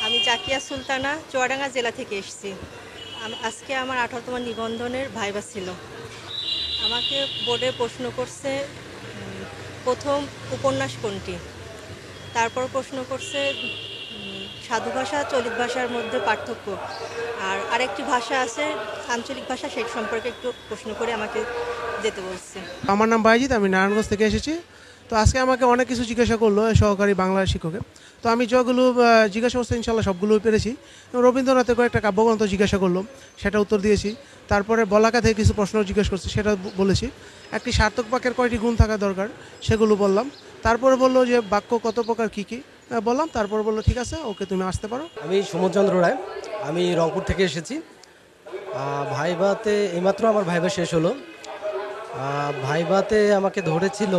আমি জাকিয়া সুলতানা চুয়াডাঙ্গা জেলা থেকে এসেছি। আজকে আমার 18তম নিবন্ধনের ভাইভা ছিল। আমাকে বোর্ডে প্রশ্ন করছে প্রথম উপন্যাস কোনটি, তারপর প্রশ্ন করছে সাধু ভাষা চলিত ভাষার মধ্যে পার্থক্য, আর আরেকটি ভাষা আছে আঞ্চলিক ভাষা, সেই সম্পর্কে একটু প্রশ্ন করে আমাকে যেতে বলছে। আমার নাম বাইজিৎ, আমি নারায়ণগঞ্জ থেকে এসেছি। তো আজকে আমাকে অনেক কিছু জিজ্ঞাসা করলো সহকারী বাংলা শিক্ষকে। তো আমি যেগুলো জিজ্ঞাসা করছি ইনশাল্লাহ সবগুলোই পেরেছি। রবীন্দ্রনাথের কয়েকটা কাব্যগ্রন্থ জিজ্ঞাসা করলো, সেটা উত্তর দিয়েছি। তারপরে বলাকা থেকে কিছু প্রশ্ন জিজ্ঞেস করছি, সেটা বলেছি। একটি সার্থক বাক্যের কয়টি গুণ থাকা দরকার সেগুলো বললাম। তারপরে বললো যে বাক্য কত প্রকার কী কী বললাম। তারপর বললো ঠিক আছে, ওকে তুমি আসতে পারো। আমি সুমনচন্দ্র রায়, আমি রংপুর থেকে এসেছি। ভাইভাতে এইমাত্র আমার ভাইভা শেষ হলো। ভাইভাতে আমাকে ধরেছিল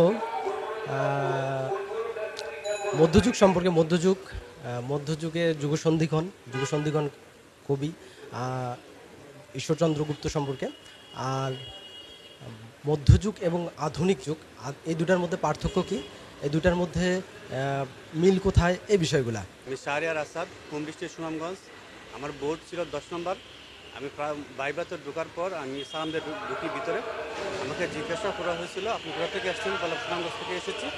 মধ্যযুগ সম্পর্কে, মধ্যযুগে যুগসন্ধিক্ষণ কবি ঈশ্বরচন্দ্র গুপ্ত সম্পর্কে, আর মধ্যযুগ এবং আধুনিক যুগ এই দুটার মধ্যে পার্থক্য কী, এই দুটার মধ্যে মিল কোথায়, এই বিষয়গুলা। আমি শাহরিয়ার আসাদ, হোম ডিস্ট্রিক্ট সুনামগঞ্জ। আমার বোর্ড ছিল 10 নম্বর। আমি ভাইভাতে ঢোকার পর আমি সালামদের ঢুকি ভিতরে। আমাকে জিজ্ঞাসা করা হয়েছিল আপনি কোথা থেকে আসছেন, বললাম সুনামগঞ্জ থেকে এসেছি।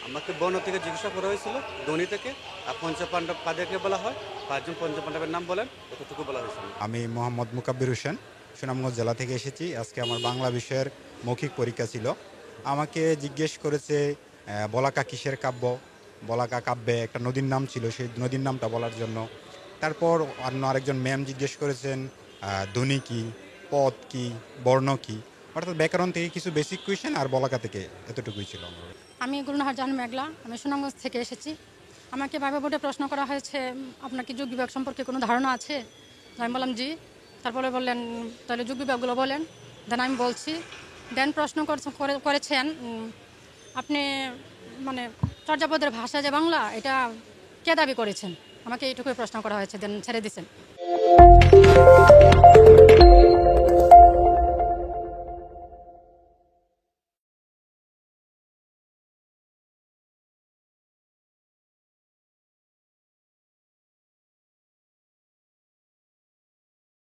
আমাকে বর্ণ থেকে জিজ্ঞাসা করা হয়েছিল, ধনী থেকে। আর পঞ্চপাণ্ডব কাদেরকে বলা হয়, 5 জন পঞ্চপাণ্ডবের নাম বলেন, এতটুকু বলা হয়েছিল। আমি মোহাম্মদ মুকাব্বির হোসেন, সুনামগঞ্জ জেলা থেকে এসেছি। আজকে আমার বাংলা বিষয়ের মৌখিক পরীক্ষা ছিল। আমাকে জিজ্ঞেস করেছে বলাকা কিসের কাব্য, বলাকা কাব্যে একটা নদীর নাম ছিল, সেই নদীর নামটা বলার জন্য। তারপর আরেকজন ম্যাম জিজ্ঞেস করেছেন ধ্বনি কী, পদ কী, বর্ণ কী, অর্থাৎ ব্যাকরণ থেকে কিছু বেসিক কোয়েশ্চেন, আর বলাকা থেকে এতটুকুই ছিল আমার। আমি গুলনাহার জাহান মেঘলা, আমি সুনামগঞ্জ থেকে এসেছি। আমাকে ভাইভা বোর্ডে প্রশ্ন করা হয়েছে আপনার কি যুগ বিভাগ সম্পর্কে কোনো ধারণা আছে। আমি বললাম জি। তারপরে বললেন তাহলে যুগ বিভাগগুলো বলেন। দেন আমি বলছি। দেন প্রশ্ন করেছেন আপনি মানে চর্যাপদের ভাষা যে বাংলা, এটা কে দাবি করেছেন। আমাকে এইটুকুই প্রশ্ন করা হয়েছে, দেন ছেড়ে দিয়েছেন।